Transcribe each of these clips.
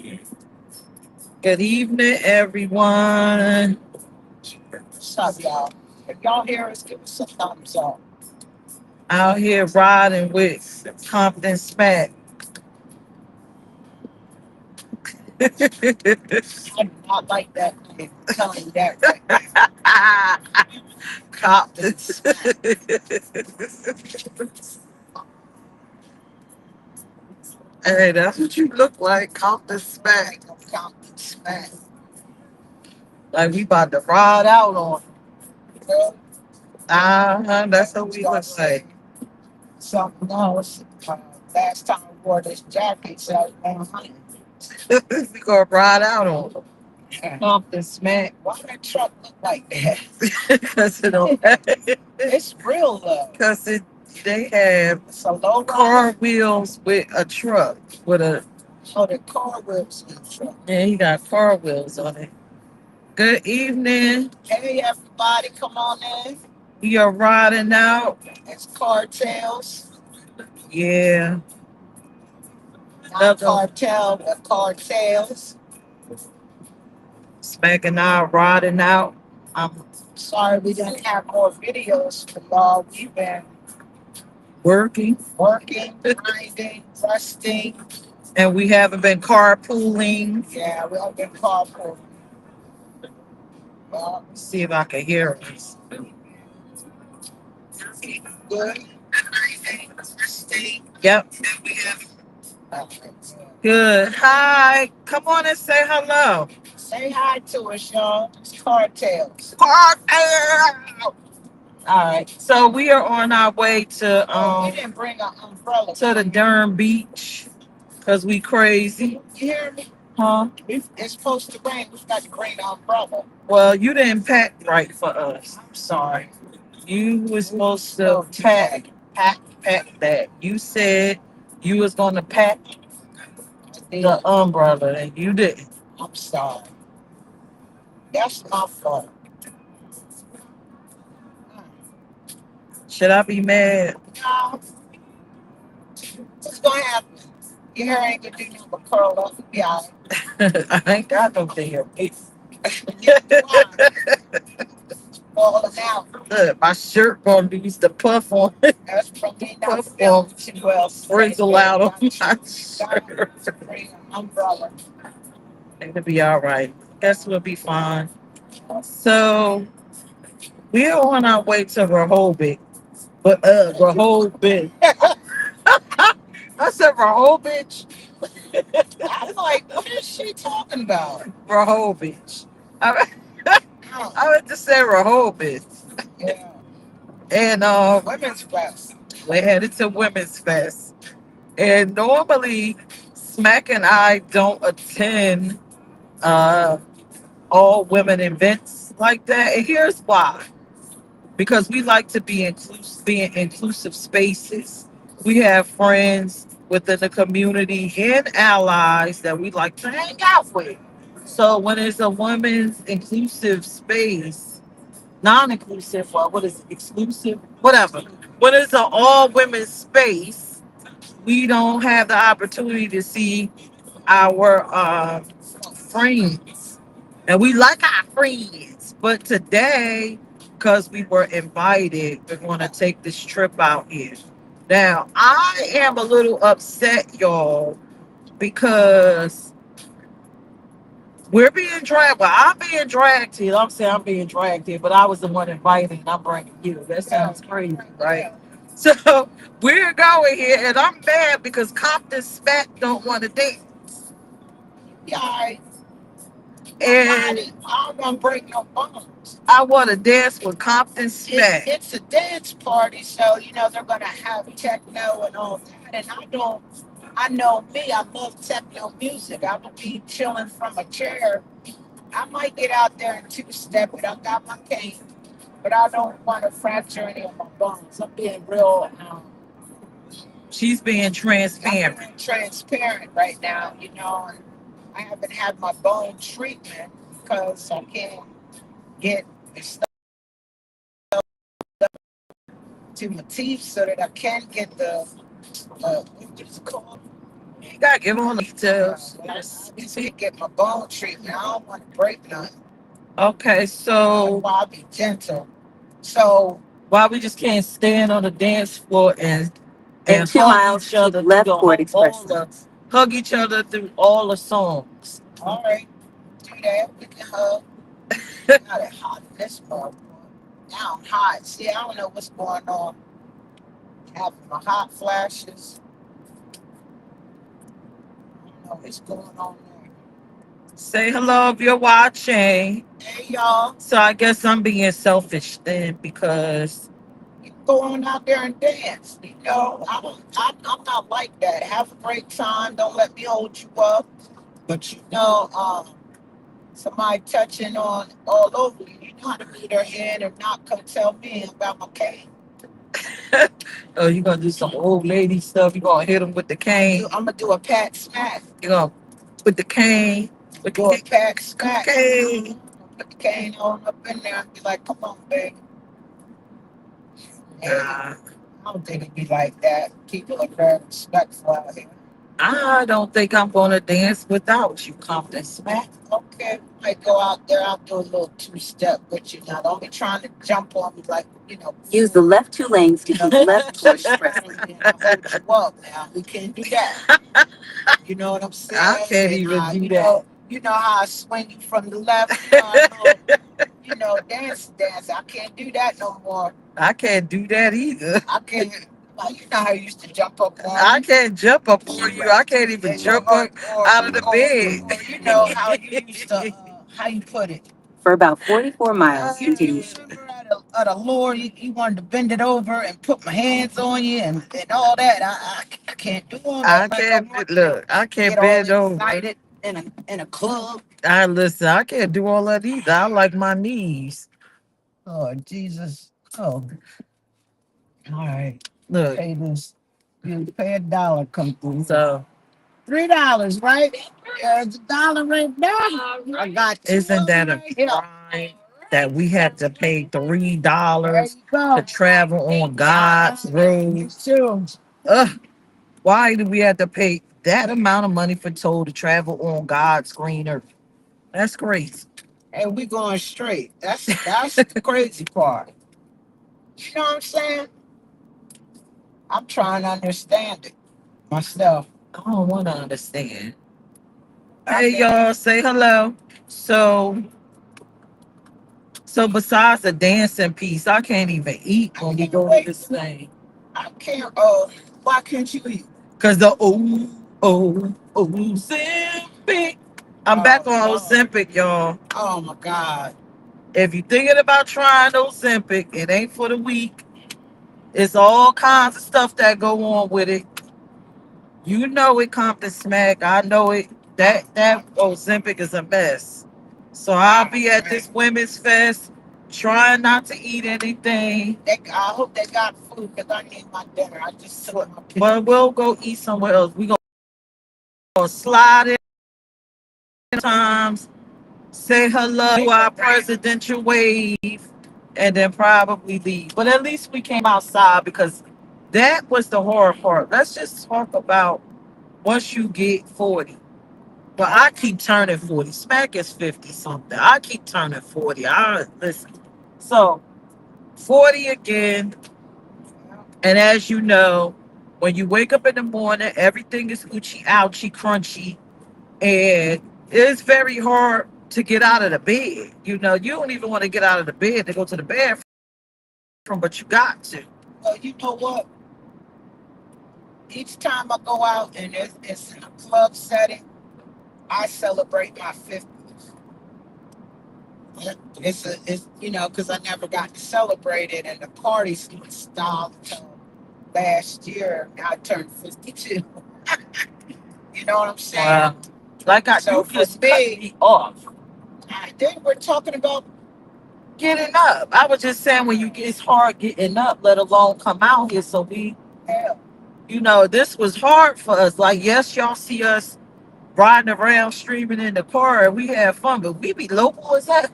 Good evening, everyone. What's up, y'all? If y'all hear us, give us a thumbs up. Out here riding with Compton Smack. I do not like that name. I'm telling you that right Compton. Hey, that's what you look like, Compton Smack. now. Compton Smack. Like we about to ride out on. Well, That's what we would say. something else. Last time I wore this jacket, so I was 100. We gonna ride out on them. Compton Smack. Why that truck look like that? Because It's real though. they have It's a low car rider. wheels with a truck with a Oh, the car wheels in the truck. yeah, he got car wheels on it. Good evening. Hey everybody, come on in. You're riding out. It's cartels. Yeah. Not Another cartel, but cartels. smacking out, riding out. I'm Sorry we didn't have more videos for y'all. We've been working working, grinding, resting. and we haven't been carpooling. Yeah, we have been carpooling. Well, See if I can hear us. good. Resting. Yep. Okay. Good. Hi. Come on and say hello. Say hi to us, y'all. It's cartels. Cartel. All right. So we are on our way to We didn't bring an umbrella. to the Durham Beach because we crazy. You hear me? Huh? It's supposed to rain. We've got to bring an umbrella. Well, you didn't pack right for us. I'm sorry. You was supposed to pack that. You said you was gonna pack the umbrella and you didn't. I'm sorry. That's my fault. Should I be mad? No, what's going to happen? Your hair ain't going to do nothing but curl up. Yeah. I ain't got no damn hair. Falling out. Look, my shirt gonna use the puff on it. That's from me not Puff feeling on too well. frizzle out on my Got shirt. to bring an umbrella. It'll be all right. Guess we'll be fine. So we're on our way to Rehoboth. But Rehoboth. I said Rehoboth. I'm like, what is she talking about? Rehoboth. I, Oh, I would just say Rehoboth. yeah. And Women's Fest. we're headed to Women's Fest. And normally Smack and I don't attend uh all women events like that. And here's why. Because we like to be in inclusive spaces. We have friends within the community and allies that we like to hang out with. So when it's a women's inclusive space, non-inclusive, or what is it, exclusive, whatever. When it's an all women's space, we don't have the opportunity to see our friends, and we like our friends. But today, because we were invited, we're going to take this trip out here. Now, I am a little upset, y'all, because we're being dragged. Well, I'm being dragged here. I'm saying I'm being dragged here, but I was the one invited, and I'm bringing you. That sounds crazy, right? So we're going here, and I'm mad because Compton Spat don't want to dance. Yeah, And I'm going to break your bones. I want to dance with Compton Smack. It's a dance party, so they're gonna have techno and all that. And I know me, I love techno music. I'm gonna be chilling from a chair. I might get out there and two step it. I got my cane, but I don't want to fracture any of my bones. I'm being real. She's being I'm transparent. being transparent right now, and I haven't had my bone treatment because I can't get stuff to my teeth so that I can get the what is it called? You gotta give all the details. Well, I just need to get my bone treatment. I don't want to break nothing. Okay, so I'll be gentle. So why we just can't stand on the dance floor and 2 miles, each keep other left through toward all Express the Lanes. hug each other through all the songs. all right, do that. We can hug. Not that hot in this motherfucker. Now I'm hot. See, I don't know what's going on. Having my hot flashes. I don't know what's going on there. Say hello if you're watching. Hey y'all, So I guess I'm being selfish then because you go on out there and dance. You know, I'm not like that. Have a great time. Don't let me hold you up. But you know, somebody touching on all over you. You know how to meet her hand and not come tell me about my cane. oh, you're gonna do some old lady stuff. You're gonna hit them with the cane. I'm gonna do a pat smack. You're gonna with the cane. With Do a the pat smack. cane. Put the cane on up in there and be like, "Come on, baby." And Nah, I don't think it'd be like that. People are very respectful out here. I don't think I'm gonna dance without you, Compton Smack. Okay, might go out there. I'll do a little two-step with you now. Don't be trying to jump on me like, Use the left 2 lanes to keep left toward Express and Lanes. then I hold you up now. We can't do that. You know what I'm saying? I can't And, even do you that. you know how I swing you from the left. You know, I know, dance. I can't do that no more. I can't do that either. I can't. Like, you know how I used to jump up on I you. can't jump up on you. I can't even And, jump up out of the or you know how you used to, bed. how you put it. For about 44 miles, continue. Remember at a lure, you wanted to bend it over and put my hands on you and all that. I can't do all I that. Like I can't want look. I to can't get all bend over. excited in a club. I listen. I can't do all that either. I like my knees. Oh Jesus! Oh, all right. Look. Pay this. You pay $1 come through. So $3, right? Yeah, it's $1 right now. I got two isn't that a right here. crime that we have to pay $3 There you go. to travel on God's You road? too. Ugh, why do we have to pay that amount of money for toll to travel on God's green earth? That's crazy. And we going straight. That's the crazy part. You know what I'm saying? I'm trying to understand it myself. I don't want to understand. I Hey can't. y'all, say hello. So so besides the dancing piece, I can't even eat when we go to this thing. I can't. Oh, why can't you eat? Cause the Ozempic. I'm back on Oh, Ozempic, y'all. oh my God. If you're thinking about trying Ozempic, it ain't for the weak. It's all kinds of stuff that go on with it. You know it, Compton Smack. I know it. That Ozempic is a mess. So I'll be at this women's fest, trying not to eat anything. I hope they got food because I need my dinner. I just took my picture. But we'll go eat somewhere else. We gonna slide in times, say hello to our presidential wave, and then probably leave. But at least we came outside because that was the horror part. Let's just talk about once you get 40. But I keep turning 40. Smack is 50 something. I keep turning 40. I listen. So 40 again. And as you know, when you wake up in the morning, everything is oochie, ouchie, crunchy. And it's very hard to get out of the bed. You know, you don't even want to get out of the bed to go to the bathroom, but you got to. Well, you know what? Each time I go out and it's in a club setting, I celebrate my 50th. It's because I never got to celebrate it, and the parties didn't stop until last year. I turned 52. You know what I'm saying? Like I So you just for cut me, me off. then we're talking about Getting up. I was just saying when you get it's hard getting up, let alone come out here. So we, hell. this was hard for us. Like, yes, y'all see us riding around streaming in the car and we have fun, but we be local as heck.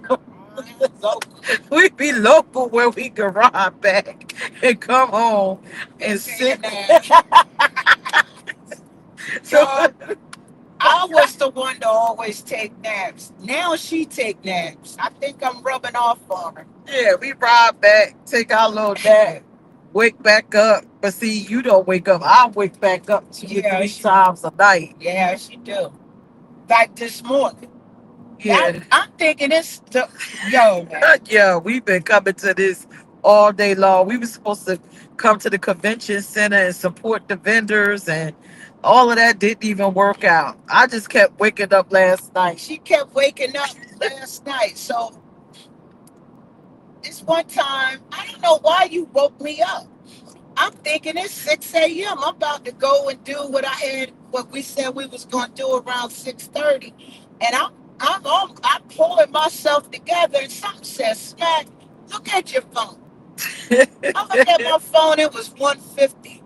We be local where we can ride back and come home and sit. So Girl, I was the one to always take naps. Now she take naps. I think I'm rubbing off on her. yeah, we ride back, take our little nap, wake back up. But see, you don't wake up. I wake back up two or Yeah, three times a night. yeah, she do. Like this morning. Yeah. I'm thinking yo, man. Yeah, we've been coming to this all day long. We were supposed to come to the convention center and support the vendors, and all of that didn't even work out. I just kept waking up last night. She kept waking up last night. So this one time, I don't know why you woke me up. I'm thinking it's 6 a.m. I'm about to go and do what we said we was gonna do around 6:30. And I'm pulling myself together and something says, Smack, look at your phone. I look at my phone, it was 1:50.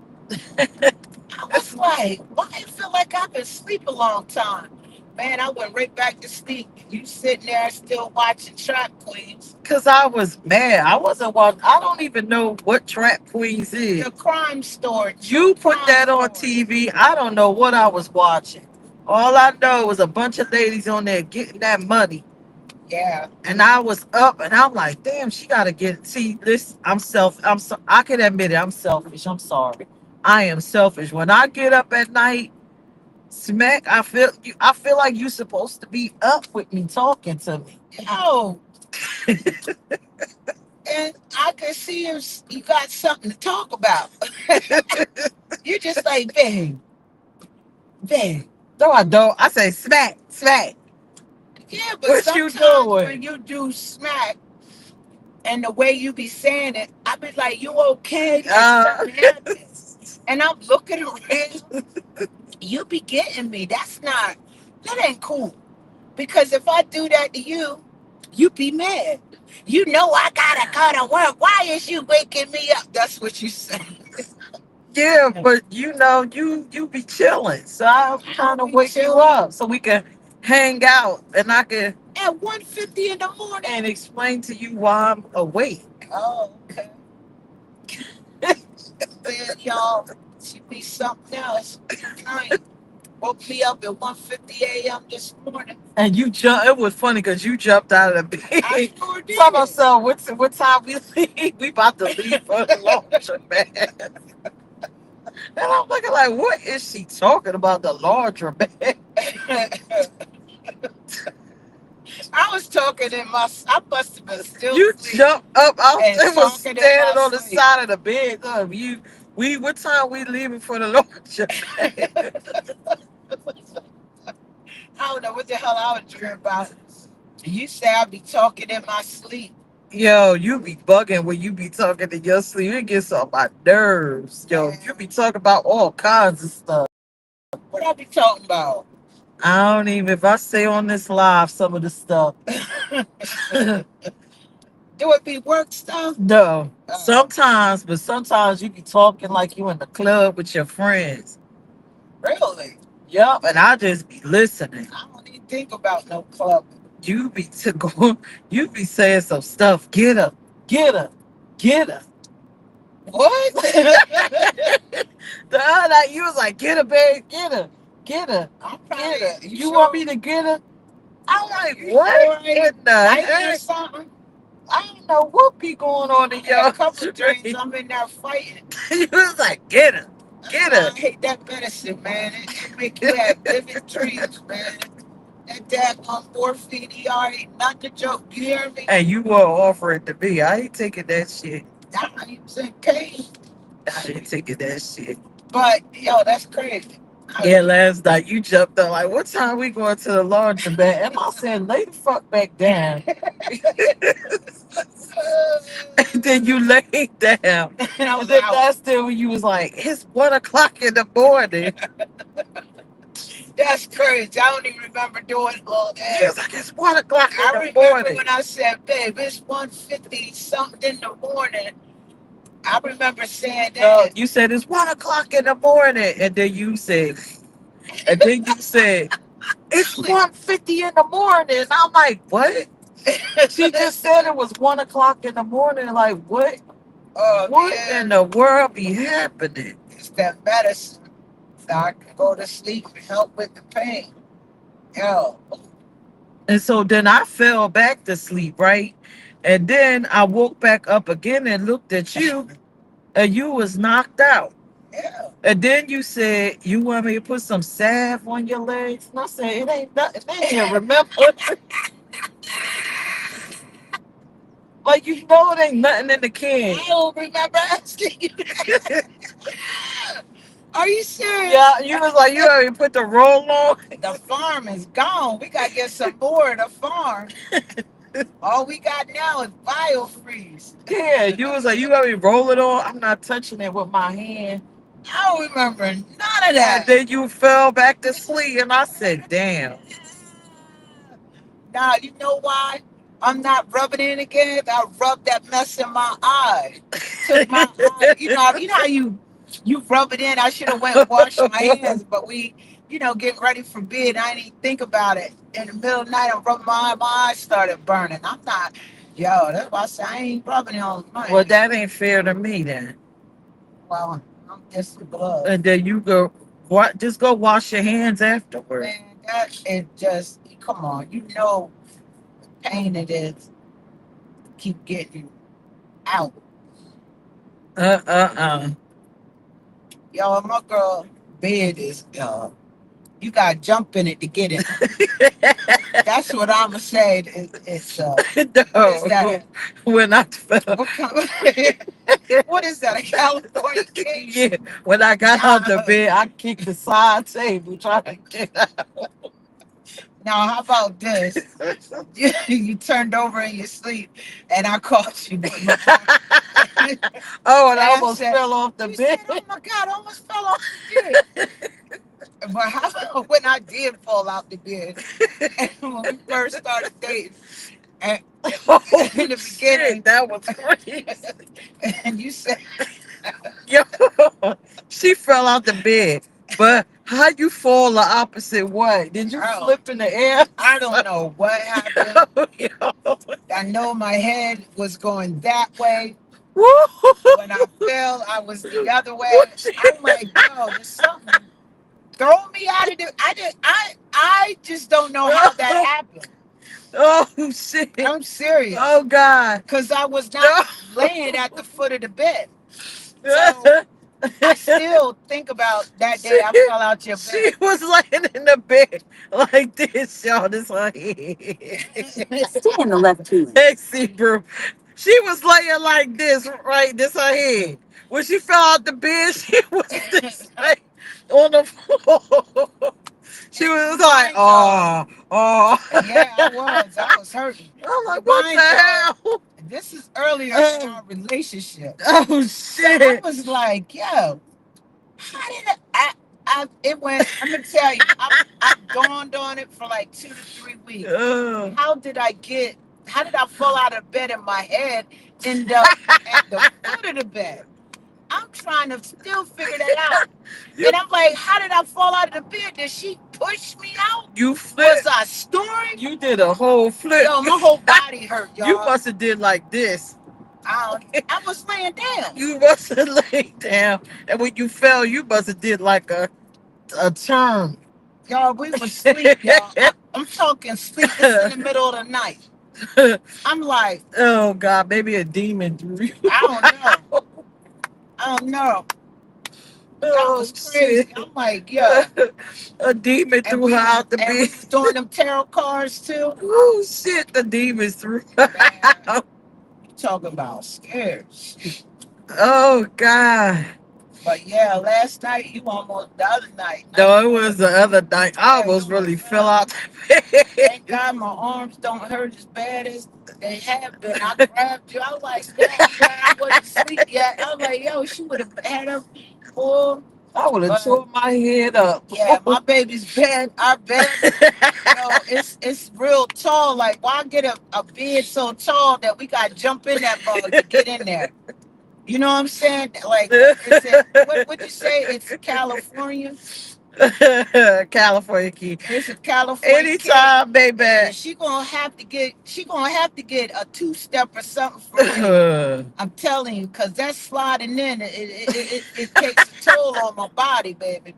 I was like, why I feel like I've been asleep a long time? Man, I went right back to sleep. You sitting there still watching Trap Queens. Because I was mad. I wasn't watching. I don't even know what Trap Queens is. The crime story. You put Crime that on story. TV. I don't know what I was watching. All I know was a bunch of ladies on there getting that money. Yeah. And I was up and I'm like, damn, she gotta get see this. I can admit it, I'm selfish. I'm sorry. I am selfish. When I get up at night, smack, I feel like you're supposed to be up with me talking to me. Yo, and I can see you got something to talk about. You're just like, bang, bang. No, I don't. I say smack, smack. Yeah, but What you sometimes when doing? you do smack and the way you be saying it, I be like, you okay? Like Uh something happened. And I'm looking around, you be getting me. That ain't cool. Because if I do that to you, you be mad. You know I gotta go to work. Why is you waking me up? That's what you say. yeah, but you be chilling. So I'm I'll trying to be wake you chilling up so we can hang out and I can at 1:50 in the morning. and explain to you why I'm awake. Oh, okay. Man, y'all, she be something else. Night. Woke me up at 1:50 a.m. this morning. And you jump. It was funny because you jumped out of the I bed. sure Tell did. myself what time we leave. We about to leave for the laundromat. And I'm looking like, what is she talking about? The laundromat? I was talking in I must have been still You asleep jumped up. and It was talking in my standing on the sleep. side of the bed. What time we leaving for the laundromat? I don't know what the hell I was dreaming about. You say I be talking in my sleep. Yo, you be bugging when you be talking in your sleep. It gets on my nerves. Yo, Man, you be talking about all kinds of stuff. what I be talking about? I don't even, if I say on this live some of the stuff. Do it be work stuff? No, Uh, sometimes, but sometimes you be talking like you in the club with your friends. really? Yup, and I just be listening. I don't even think about no club. You be to go, you be saying some stuff. Get her, get her, get her. What? The other night you was like, get her, babe, get her, I'm get her. probably, you You want sure? me to get her? I'm like, You sure what I ain't in the fighting or heck? something? I don't know what be going on in I had a your couple of dreams dream. I'm in there fighting. You was like, get her, get her. I hate that medicine, man. It make you have vivid dreams, man. That daggone morphine ER ain't not the joke. You hear me? And you were offering to me. I ain't taking that shit. I was in pain. I ain't taking that shit. But, yo, that's crazy. Yeah, last night you jumped up like, what time we going to the laundromat? And I said, lay the fuck back down. And then you laid down. And I And was then out. that's then when you was like, it's 1 o'clock in the morning. That's crazy. I don't even remember doing all He that. was like, it's 1 o'clock in I the remember morning. when I said, babe, it's 1:50 something in the morning. I remember saying No, that. you said it's 1 o'clock in the morning. And then you said, it's 1:50 in the morning. And I'm like, what? She just said it was 1 o'clock in the morning. Like, what? Oh, What in man. the world be happening? It's that medicine. So I could go to sleep and help with the pain. Yo, And so then I fell back to sleep, right? And then I woke back up again and looked at you, and you was knocked out. yeah. And then you said you want me to put some salve on your legs. And I said it ain't nothing. They ain't remember. Like you know it ain't nothing in the can. I don't remember asking you. Are you serious? Yeah, you was like you already put the roll on. The farm is gone. We gotta get some more of the farm. All we got now is biofreeze. Yeah, you was like you already roll it on. I'm not touching it with my hand. I don't remember none of And that. then you fell back to sleep, and I said, "Damn." Now you know why I'm not rubbing it again? I rubbed that mess in my eye. Took my eye. You know how you rub it in. I should have went and washed my hands, but getting ready for bed. I didn't even think about it. In the middle of the night, I'm rubbing my eye. My eyes started burning. I'm not. Yo, that's why I said I ain't rubbing it on my Well, hand. that ain't fair to me then. Well, I'm just a glove. And then you go, what? Just go wash your hands afterward. Man, that is just come on. You know the pain it is. Keep getting out. Uh, uh, Yo, my girl bed is you gotta jump in it to get it. That's what I'ma say. What is no, that? when I fell, What kind what is that? A California king? yeah, when I got out the Nah. bed, I kicked the side table trying to get out. Now how about this? You turned over in your sleep and I caught you with my and Oh, and I I almost said, fell off the you said, oh bed. my God, I almost fell off the bed. But how about when I did fall out the bed and when we first started dating and Oh in the shit, beginning that was crazy. and you said Yo, she fell out the bed. But how you fall the opposite way? Did you oh, flip in the air? I don't know what happened. Yo. I know my head was going that way. Woo! When I fell, I was the other way. What you- I'm like, yo, there's something throw me out of the. I just don't know how that happened. Oh shit! I'm serious, Oh god! cause I was not No! laying at the foot of the bed. So I still think about that day she, I fell out your she bed. was laying in the bed like this, y'all. This her head. Stay in the left 2 lanes. Hey, see, bro. She was laying like this, right? This her head. When she fell out the bed, she was this like on the floor. She was like, Mind y'all, oh, oh. yeah, I was hurting. I'm like, what the Mind y'all, hell? this is earlier in our relationship. Oh So I shit. was like, yo, how did it went, I'm gonna tell you, I dawned on it for like 2 to 3 weeks. Uh, How did I fall out of bed and my head end up at the foot of the bed? I'm trying to still figure that out. you And I'm like, how did I fall out of the bed? Did she push me out? you Was flipped. I snoring? You did a whole flip. Yo, my whole body hurt, You y'all. must have did like this. I was laying down. You must have laid down, and when you fell, you must have did like a turn. Y'all, we was asleep, y'all. I'm talking sleep. It's in the middle of the night. I'm like, Oh God, maybe a demon threw you. I don't know. I don't know. That Oh was shit! crazy. I'm like, yo. A demon And threw her we out the and we bed. was doing them tarot cards too. Oh shit! The demons threw her Man, out. you talking about scared. Shit. Oh God! But yeah, last night you almost the other night. No, it was the other night. I Yeah, almost you really was fell out the bed. thank God my arms don't hurt as bad as they have been. I grabbed you. I was like, yo, I'm glad I wasn't asleep yet. I was like, yo, she would have had her full. I would have But tore my head up. yeah, my baby's bed, our bed, yo, it's real tall. Like, why get a bed so tall that we got to jump in that bug to get in there? You know what I'm saying? Like, is it what would you say? It's California. California key. It's a California king. Anytime, baby. And she gonna have to get a two-step or something from me. I'm telling you, cause that sliding in it takes a toll on my body, baby.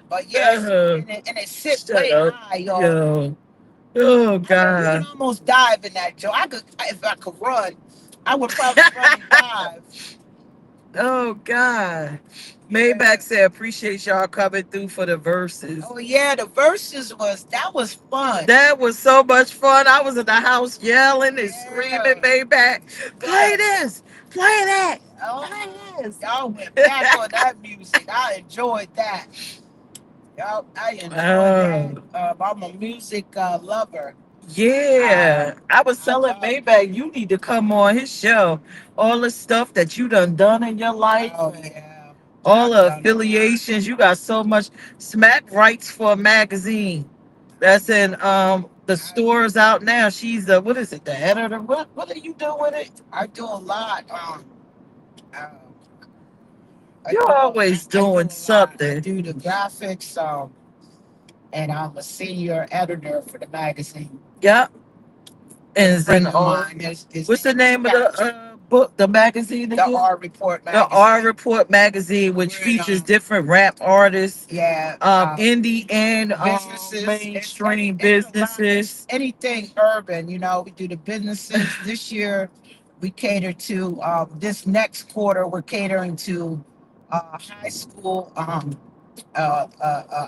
But yes, Uh, and it sit shut way up. high, y'all. Yo. Oh, I mean, you can God. almost dive in that joint. I could, if I could run, I would probably run and dive. Oh, God. Yeah. Maybach said, appreciate y'all coming through for the verses. Oh yeah, the verses was that was fun. That was so much fun. I was in the house yelling and screaming, Yeah. Maybach, play Yes. this, play that, play Oh, this. y'all went back on that music. I enjoyed that. Y'all, I enjoyed that. Oh. I'm a music lover. Yeah, Um, I was I telling love. Maybach, you need to come on his show. All the stuff that you done in your life, Oh and yeah, all I've the done a lot. affiliations. You got so much. Smack writes for a magazine that's in the I, stores out now. She's the what is it? The editor. What do you do with it? I do a lot. Um, You're always I do doing a lot. I something. do the graphics. And I'm a senior editor for the magazine. Yep. And And a it's in friend of all. mine, his What's the name is name of the Patrick. book, the magazine The again? R Report The R magazine. Report magazine, which We're in features different rap artists, yeah, indie and businesses. mainstream It's a lot. It's businesses. anything urban. You know, we do the businesses. This year, we cater to this next quarter. We're catering to high school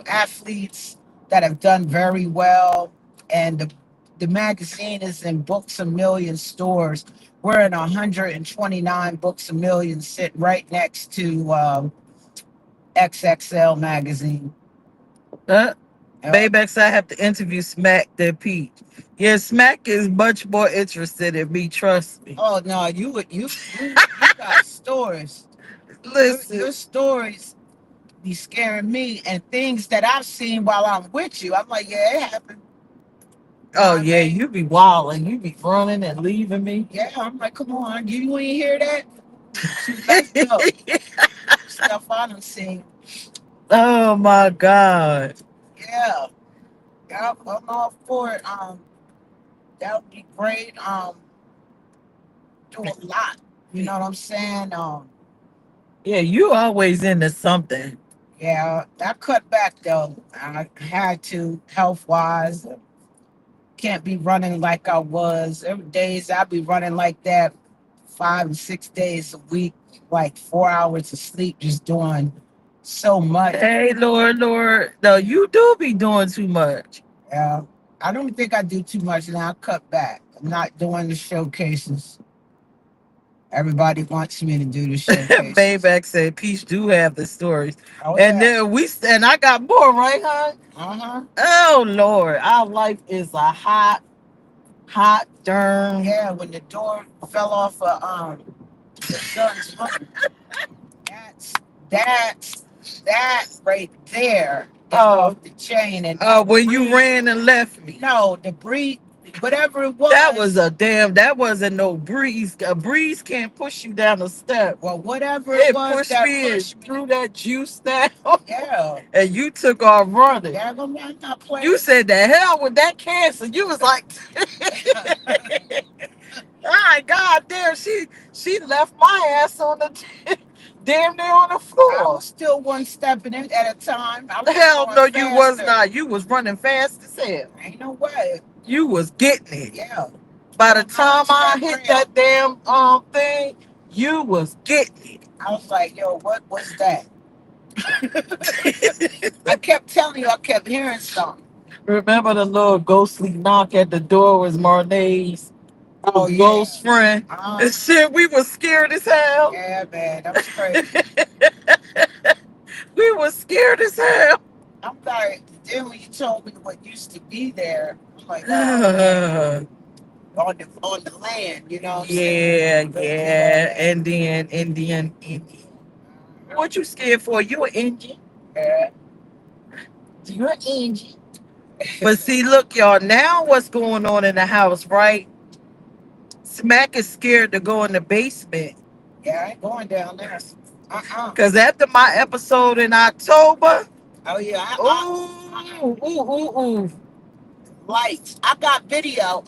athletes that have done very well, and the magazine is in Books a Million stores. We're in 129 Books a Million, sit right next to XXL magazine. Uh, Uh, Babex, I have to interview Smack than Pete. Yeah, Smack is much more interested in me. Trust me. oh no, you got stories. Listen. Your stories be scaring me, and things that I've seen while I'm with you. I'm like, yeah, it happened. You know Oh what I yeah, mean? you be wilding. You be running and leaving me. Yeah, I'm like, come on, you ain't hear that? Shoot, let's go. Stuff I done seen. Oh my God. Yeah, yeah, I'm all for it. That would be great. Do a lot. You know what I'm saying? Yeah, you always into something. Yeah, I cut back though. I had to health wise. Can't be running like I was. Every days I be running like that, 5 and 6 days a week, like 4 hours of sleep, just doing so much. Hey, Lord. No, you do be doing too much. Yeah, I don't think I do too much now. I cut back. I'm not doing the showcases. Everybody wants me to do the showcases. Bayback said Peach do have the stories. Oh And yeah. then and I got more, right, huh? Uh-huh. Oh Lord. Our life is a hot darn. Yeah, when the door fell off of your son's home. That's that's that right there is Oh, off the chain. And that when you breed, ran and left me. no, the breed, whatever it That was was, a damn, that wasn't no breeze. A breeze can't push you down the step. well, whatever it It was pushed that me and pushed me, threw that juice down. yeah, And you took off running. yeah, I'm not You playing. said the hell with that cancer. You was like, my God, damn, she left my ass on the damn near on the I floor. was still one step in it at a time. I was Hell going no, you was faster. not. You was running fast as hell. Ain't no way. You was getting it. Yeah. By the Going on time to I that hit rail. that damn thing, you was getting I was like, yo, what was that? it. I kept telling you, I kept hearing something. Remember the little ghostly knock at the door was Marnay's Oh yeah. ghost friend? And shit, we was scared as hell. Yeah, man, that was crazy. We was scared as hell. I'm like, then when you told me what used to be there, I'm like, oh man, on the land, you know what I'm saying? Yeah. Indian. What you scared for? You an Indian. Yeah. You're an Indian. But see, look, y'all, now what's going on in the house, right? Smack is scared to go in the basement. Yeah, I ain't going down there. Uh-uh. Because after my episode in October, Oh yeah, ooh. lights. I got video.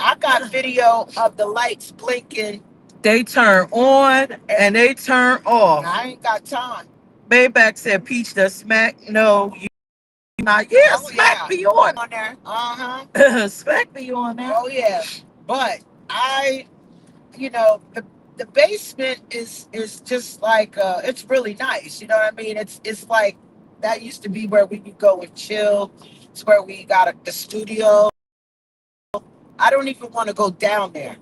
I got video of the lights blinking. They turn on and they turn off. I ain't got time. Maybach said, Peach, the smack. No, you not. Yeah, Oh smack yeah, me on. on there. Uh-huh. Smack me on that. Oh yeah. But I, the basement is just like it's really nice. You know what I mean? It's like that used to be where we could go and chill. It's where we got the studio. I don't even want to go down there.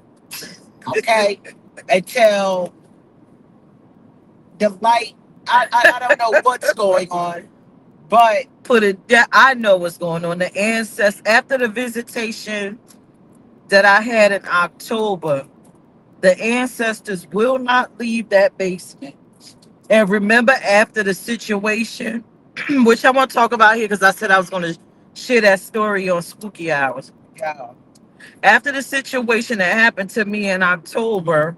Okay, until the light. I don't know what's going on, but Put it that I know what's going on. The ancestors after the visitation that I had in October, the ancestors will not leave that basement. And remember, after the situation, which I want to talk about here because I said I was going to share that story on Spooky Hours. yeah, After the situation that happened to me in October,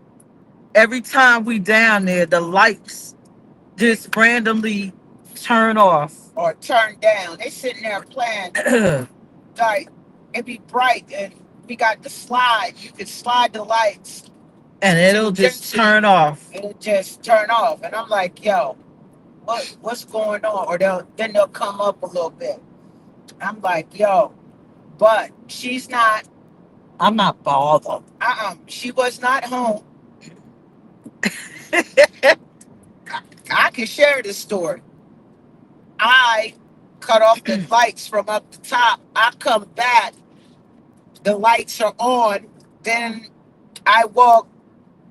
every time we down there, the lights just randomly turn off. or turned down. They sitting there playing And like it be bright, and we got the slide. You can slide the lights to it'll just intensity, turn off. and it just turn off. And I'm like, yo, what's going on? Or they'll come up a little bit. I'm like, yo, but she's not. I'm not bothered. She was not home. I can share this story. I cut off the lights from up the top. I come back, the lights are on. Then I walk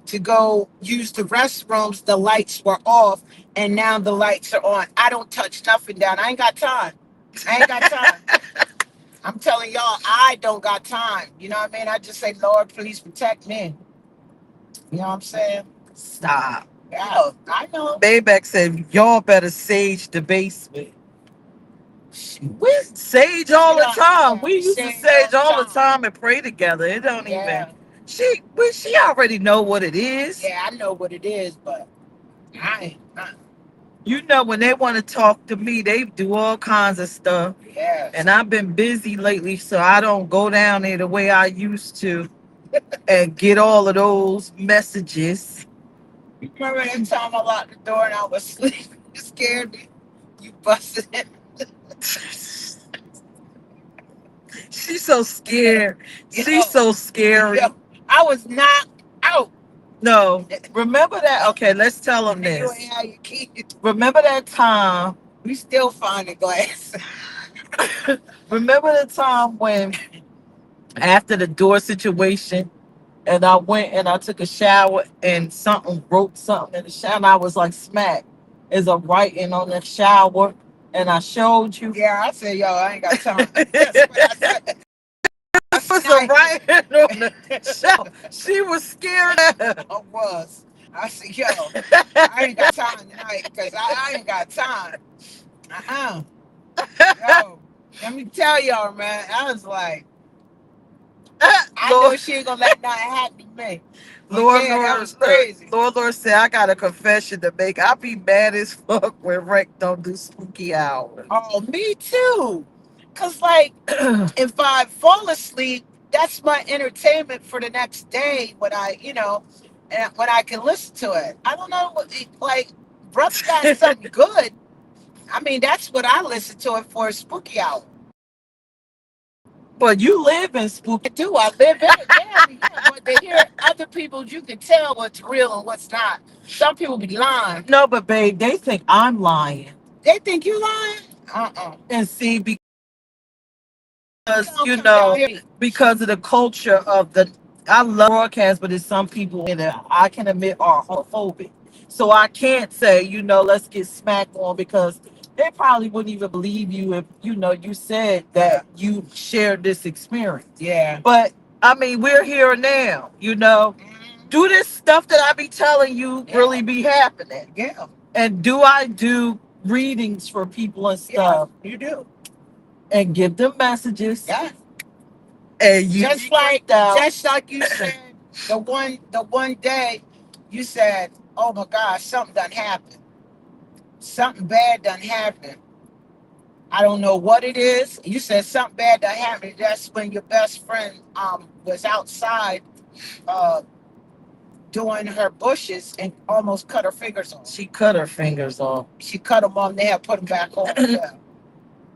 to go use the restrooms. The lights were off, and now the lights are on. I don't touch nothing down. I ain't got time. I ain't got time. I'm telling y'all, I don't got time. You know what I mean? I just say, Lord, please protect me. You know what I'm saying? Stop. Yeah, I know. Bayback said, y'all better sage the basement. We sage all the time. We We used to say it all sage the all the time. time and pray together. It don't even. Yeah, She already know what it is. yeah, I know what it is, but I ain't. You know when they want to talk to me, they do all kinds of stuff. Yes. And I've been busy lately, so I don't go down there the way I used to and get all of those messages. Remember that time I locked the door and I was asleep? You scared me. You busted it. She's so scared. She's Yo, so scary. yo, I was knocked out. No, remember that? Okay, let's tell them And you ain't this. have your keys. Remember that time? We still find the glass. Remember the time when after the door situation, and I went and I took a shower and something broke something in the shower, and I was like, "Smack!" Is a writing on the shower, and I showed you. Yeah, I said, yo, I ain't got time. That's what I said. It Last was a night. writing on the shower. She was scared. I was. I said, yo, I ain't got time tonight because I ain't got time. Uh-uh. Yo, let me tell y'all, man. I was like, I know Lord, she ain't gonna let nothing happen to me. But Lord, yeah, that Lord, was crazy. Lord said, I got a confession to make. I be mad as fuck when Rick don't do spooky hours. Oh, me too. Cause like if I fall asleep, that's my entertainment for the next day when and when I can listen to it. I don't know like brother got something good. I mean, that's what I listen to it for, spooky hour. But you live in spooky. I do. I live in it. Yeah, yeah. But to hear other people, you can tell what's real and what's not. Some people be lying. No, but babe, they think I'm lying. They think you lying. And see, because Don't come down here. because of the culture of the, I love broadcast, but there's some people in it I can admit are homophobic. So I can't say, let's get smacked on because they probably wouldn't even believe you if you said that you shared this experience. Yeah. But I mean, we're here now. Do this stuff that I be telling you really be happening. Yeah. And do I do readings for people and stuff You do. and give them messages Yeah. and you Just be like creeped out. you said the one day you said, "Oh my God, something done happened. Something bad done happened. I don't know what it is." You said something bad done happened. That's when your best friend was outside uh doing her bushes and almost cut her fingers off. She cut her fingers off. She cut them off. They had put them back on. Yeah.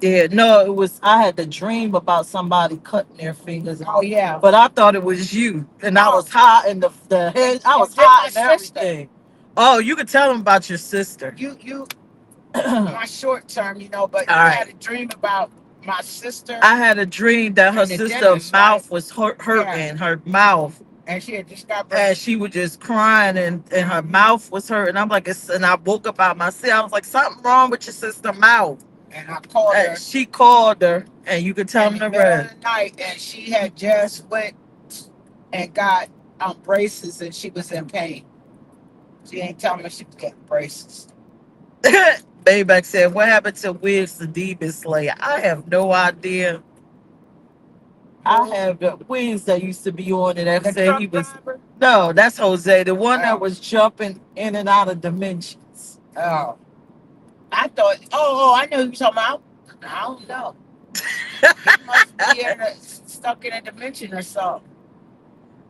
Yeah, no, it was. I had the dream about somebody cutting their fingers Oh off, yeah. but I thought it was you, and I No. was high in the head. I Oh, was they're high my in sister. everything. Oh, you could tell them about your sister. You All my short term, but you had right. a dream about my sister I had a dream that her and the sister's dentist, right? mouth was Yeah. hurting, her mouth, And she had just got and braces. she was just crying, and her mouth was hurting. I'm like, and I woke up out myself. I was like, something wrong with your sister's mouth. And I called And her she called her, and you could tell in me the the middle of rest. the night, and she had just went and got braces, and she was in pain. She ain't telling me she was getting braces. Bayback said, what happened to Wiz the Demon Slayer? I have no idea. I have the Wiz that used to be on it that The said he truck was. driver. No, that's Jose, the one that Oh, was jumping in and out of dimensions. oh. I thought. Oh, I know who you're talking about. I don't know. He must be stuck in a dimension or something.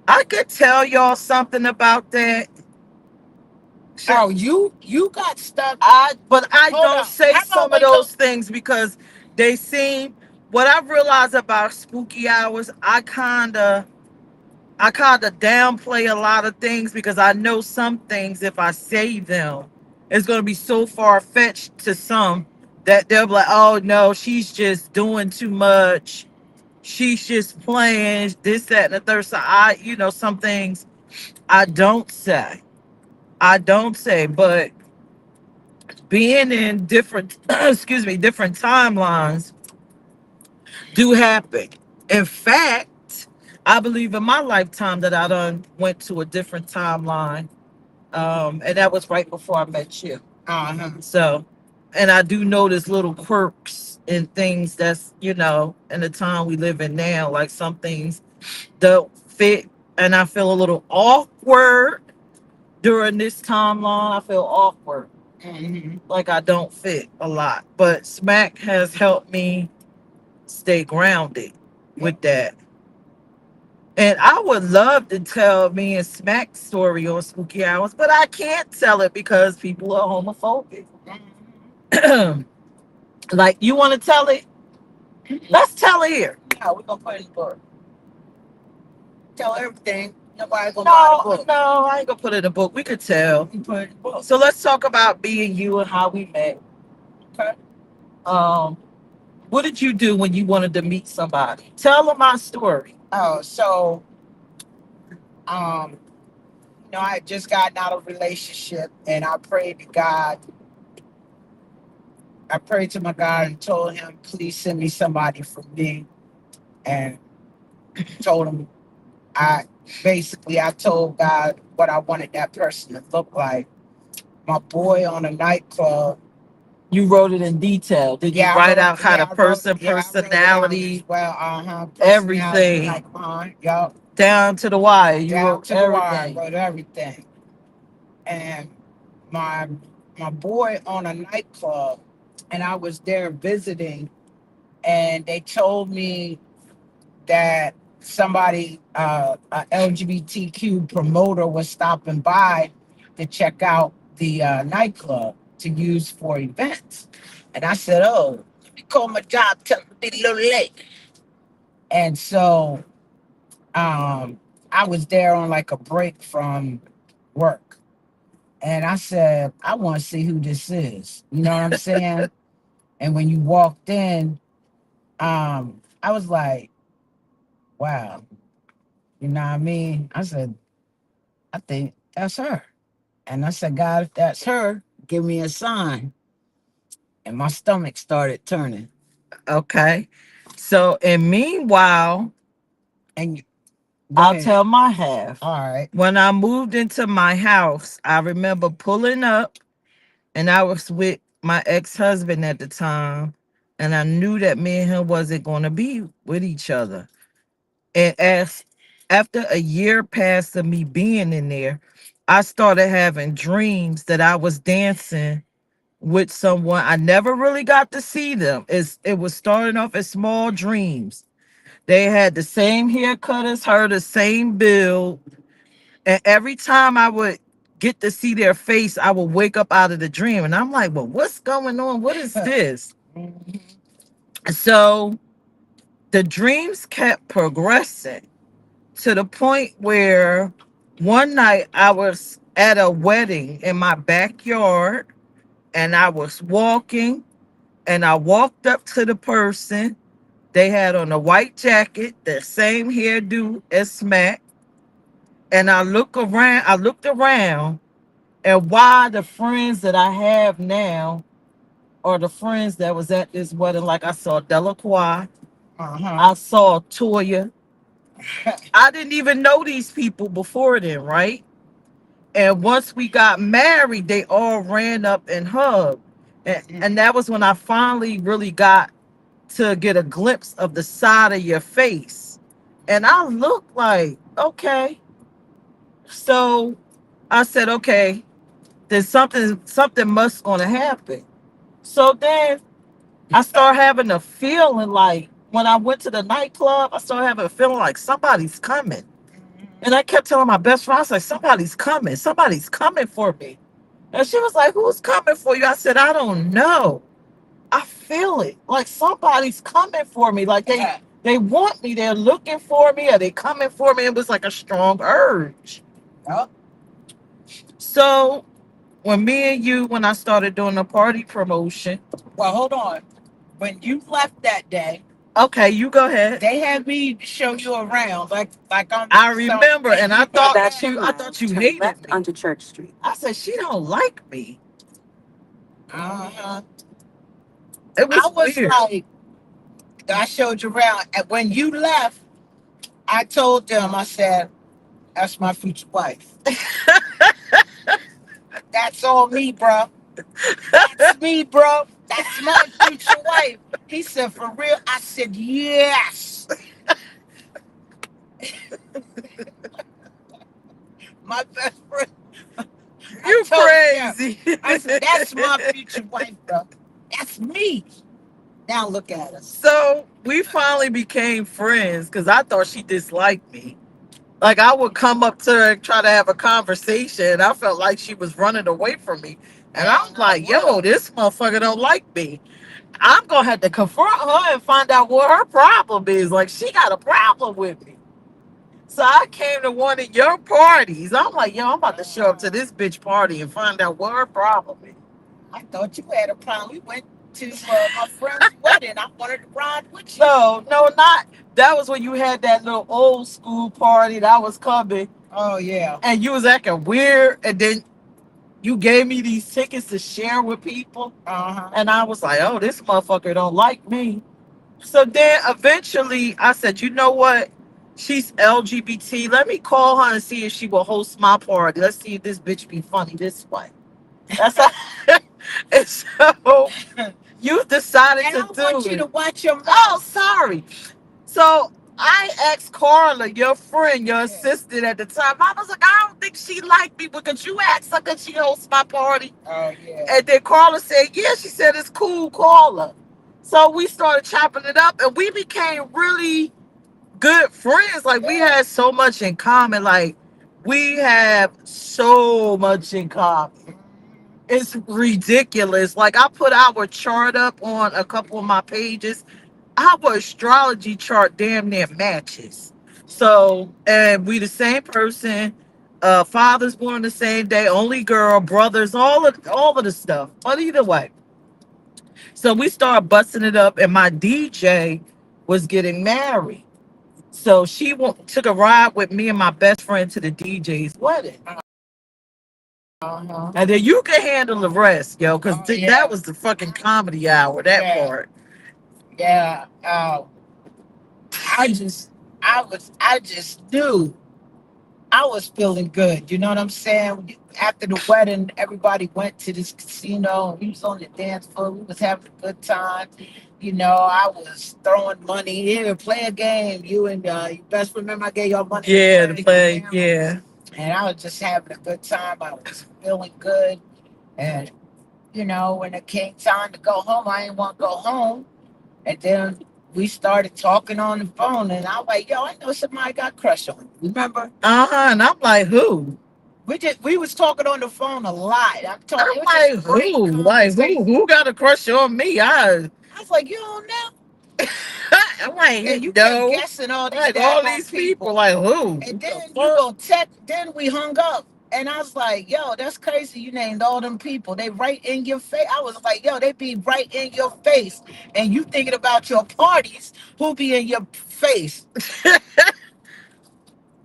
I could tell y'all something about that. Sure. Oh, you got stuck. But I Hold don't on. say How about some of wait till? those things because they seem. What I realize about spooky hours, I kind of downplay a lot of things because I know some things, if I say them, it's going to be so far fetched to some that they'll be like, oh no, she's just doing too much. She's just playing this, that, and the third. So some things I don't say. I don't say, but being in different, excuse me, different timelines do happen. In fact, I believe in my lifetime that I done went to a different timeline, and that was right before I met you. Uh-huh. So, and I do notice little quirks and things that's in the time we live in now. Like some things don't fit, and I feel a little awkward during this timeline. I feel awkward, Hmm. like I don't fit a lot. But Smack has helped me stay grounded Yeah. with that. And I would love to tell me and Smack's story on Spooky Hours, but I can't tell it because people are homophobic. Hmm. Like, you want to tell it? Let's tell it here. No, we're gonna put it in the book. Tell everything. Nobody gonna buy the No, book. no, I ain't gonna put it in a book. We could tell. You put it in the book. So let's talk about me and you and how we met. Okay. Um, what did you do when you wanted to meet somebody? Tell them my story. Oh, so um, I had just gotten out of a relationship, and I prayed to God. I prayed to my God and told him, please send me somebody for me. And told him I told God what I wanted that person to look like. My boy on a nightclub. You wrote it in detail. Did you Yeah, write out how the I wrote it down as personality, well. Personality, everything, like yup, down to the wire? You down wrote to the wire. I everything. wrote everything. And my my boy on a nightclub, and I was there visiting, and they told me that somebody, a LGBTQ promoter, was stopping by to check out the nightclub to use for events. And I said, "Oh, let me call my job, tell them to be a little late." And so I was there on like a break from work. And I said, I want to see who this is. You know what I'm saying? And when you walked in, I was like, wow. You know what I mean? I said, I think that's her. And I said, God, if that's her, give me a sign. And my stomach started turning. Okay. So, and meanwhile, And go I'll ahead. tell my half. All right. When I moved into my house, I remember pulling up, and I was with my ex-husband at the time, and I knew that me and him wasn't going to be with each other. And as after a year passed of me being in there, I started having dreams that I was dancing with someone. I never really got to see them. It was starting off as small dreams. They had the same haircut as her, the same build, And every time I would get to see their face, I would wake up out of the dream. And I'm like, well, what's going on? What is this? Mhm. So the dreams kept progressing to the point where one night I was at a wedding in my backyard and I was walking and I walked up to the person. They had on a white jacket, the same hairdo as Smack. And I looked around, and why the friends that I have now are the friends that was at this wedding. Like I saw Delacroix, Uh-huh. I saw Toya. I didn't even know these people before then, right? And once we got married, they all ran up and hugged. And that was when I finally really got to get a glimpse of the side of your face. And I looked like, okay. So I said, okay, then something must gonna happen. So then I start having a feeling like when I went to the nightclub, I started having a feeling like somebody's coming. And I kept telling my best friend, I was like, somebody's coming for me. And she was like, who's coming for you? I said, I don't know. I feel it. Like somebody's coming for me. Like they want me. They're looking for me. Are they coming for me? It was like a strong urge. Yup. So when me and you, when I started doing the party promotion, Well, hold on. When you left that day, okay, you go ahead. they had me show you around, like I'm. I So remember, and I thought About that 10 I thought miles, you turn hated left me. onto Church Street. I said she don't like me. Uh-huh. It I was was weird. like, I showed you around, and when you left, I told them, I said, "That's my future wife. That's all me, bro. That's me, bro. That's my future wife." He said, "For real?" I said, "Yes." My best friend, I You told him, crazy. I said, "That's my future wife, bro. That's me." Now look at us. So we finally became friends because I thought she disliked me. Like I would come up to her and try to have a conversation. I felt like she was running away from me. And I'm I like, yo, this motherfucker don't like me. I'm gonna have to confront her and find out what her problem is. Like she got a problem with me. So I came to one of your parties. I'm like, yo, I'm about to show up to this bitch party and find out what her problem is. I thought you had a problem. We went to my friend's wedding. I wanted to ride with you. No, no, not that was when you had that little old school party that was coming Oh yeah. and you was acting weird and then you gave me these tickets to share with people. Uh-huh. And I was like, oh, this motherfucker don't like me. So then eventually I said, you know what? She's LGBT. Let me call her and see if she will host my party. Let's see if this bitch be funny this way. That's how. And so you decided And to I want do you to it. watch your Oh, mouth. sorry. So I asked Carla, your friend, your Yeah. assistant at the time. I was like, I don't think she liked me, but could you ask her could she host my party? Oh yeah. And then Carla said, yeah. She said, it's cool, Carla. So we started chopping it up and we became really good friends. Like we Yeah. had so much in common. Like we have so much in common. It's ridiculous. Like I put our chart up on a couple of my pages. Our astrology chart damn near matches. So, and we the same person. Father's born the same day, only girl, brothers, all of the stuff. But either way, so we started busting it up, and my DJ was getting married. So she took a ride with me and my best friend to the DJ's wedding. Uh-huh. And then you can handle the rest, yo, because Oh that yeah. was the fucking comedy hour, that Yeah. part. Yeah. I just, I just knew I was feeling good. You know what I'm saying? After the wedding, everybody went to this casino. We was on the dance floor. We was having a good time. You know, I was throwing money here, play a game. You and you best remember I gave y'all money to Yeah, play the the play, game. yeah. And I was just having a good time. I was feeling good. And, when it came time to go home, I didn't want to go home. And then we started talking on the phone, and I was like, "Yo, I know somebody got crush on you." Remember? And I'm like, who? We was talking on the phone a lot. I'm talking. It I'm was just like, great who? Like, conversation. who got a crush on me? I was like, "You don't know?" I'm And like, you kept no. guessing all these Like all daggone these people, people. like who? And What the then you fuck? go text. Then we hung up. And I was like, yo, that's crazy. You named all them people. They right in your face. I was like, yo, they be right in your face. And you thinking about your parties, who be in your face. I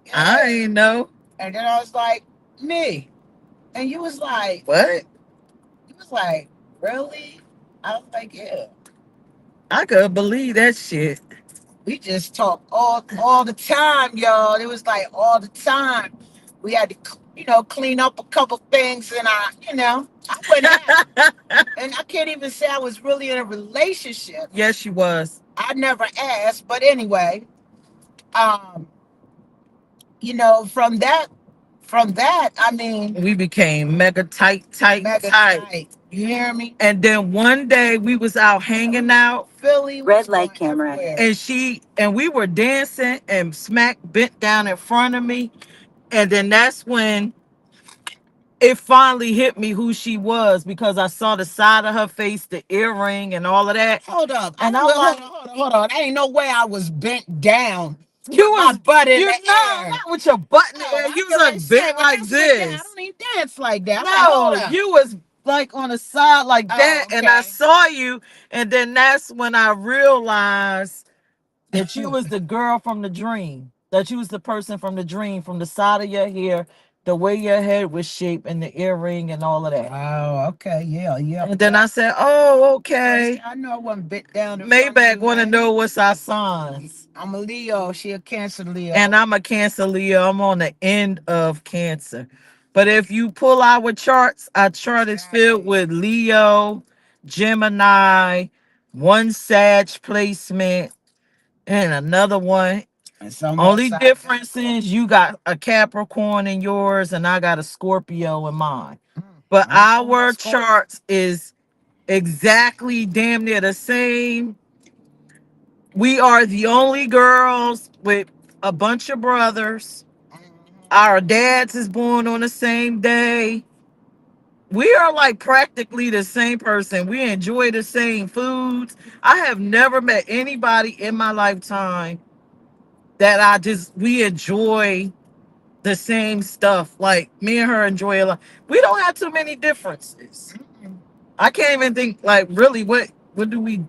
Yeah. ain't know. And then I was like, me. And What? you was like, really? I was like, yeah. I could believe that shit. We just talk all the time, y'all. It was like all the time. We had to, clean up a couple things, and I went at it. And I can't even say I was really in a relationship. Yes, she was. I never asked, but anyway, um, from that, I mean, We became mega tight, tight, mega tight. tight. You hear me? And then one day we was out hanging out, Philly was Red light going camera. everywhere. and we were dancing, and Smack bent down in front of me, and then that's when it finally hit me who she was because I saw the side of her face, the earring, and all of that. Hold up. And Hold I'm on, like, hold on. Ain't no way I was bent down you with my was, butt in you the know, air. not with your butt in the Oh, air. I You was get ready like to bent say, when I like sit down, I this. don't even dance like that. I'm like, hold No, up. you was like on the side like Oh, that, and I okay. saw you, and then that's when I realized that you was the girl from the dream. That you was the person from the dream, from the side of your hair, the way your head was shaped, and the earring and all of that. Oh, okay. Yeah, yeah. And then I said, "Oh, First, okay." I know I wasn't bit down in front of Maybach you, want to man. know what's our signs, I'm a Leo. She a Cancer Leo. and I'm a Cancer Leo. I'm on the end of Cancer, but if you pull our charts, our chart is filled Exactly. with Leo, Gemini, one Sag placement, and another one. And some Only upside difference is you got a Capricorn in yours and I got a Scorpio in mine. down. But I'm on a our Scorpio. charts is exactly damn near the same. We are the only girls with a bunch of brothers. Our dads is born on the same day. We are like practically the same person. We enjoy the same foods. I have never met anybody in my lifetime that we enjoy the same stuff. Like me and her enjoy a lot. We don't have too many differences. I can't even think like really what do we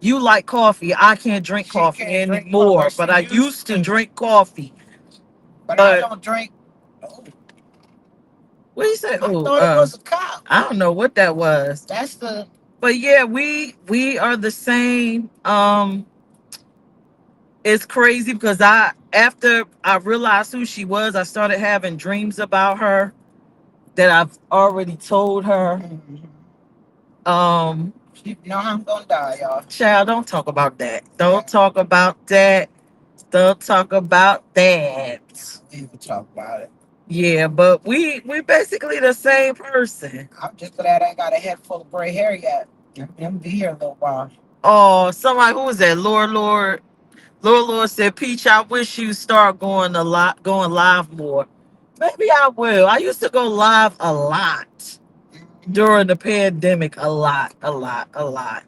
you like coffee. I can't drink She coffee can't drink anymore, coffee. but She I used used to to, drink coffee. but I But don't drink. Oh, what do you say? I Oh, thought it was a cop. I don't know what that was. That's the. But yeah, we are the same. It's crazy because I after I realized who she was, I started having dreams about her that I've already told her. Mhm. Um, She know I'm gonna die, y'all. Child, don't talk about that. Yeah, Don't talk about that. Don't talk about that. we can talk about it. Yeah, but we basically the same person. I'm just glad I ain't got a head full of gray hair yet. I'm gonna be here a little while. Oh, somebody who was that? Lord said, Peach, I wish you start going live more. Maybe I will. I used to go live a lot during the pandemic. A lot, a lot, a lot.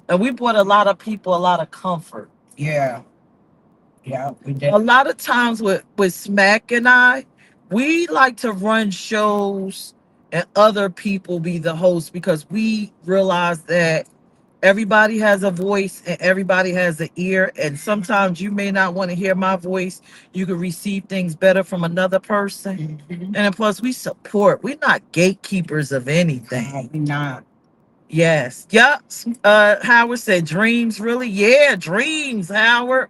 And we brought a lot of people a lot of comfort. Yeah, yeah, we did. A lot of times with Smack and I, we like to run shows and other people be the host because we realize that everybody has a voice and everybody has an ear, and sometimes you may not want to hear my voice. You can receive things better from another person. Mhm. And then plus we support. We're not gatekeepers of anything. No, we not. Yes. Yep. Howard said dreams, really? Yeah, dreams, Howard.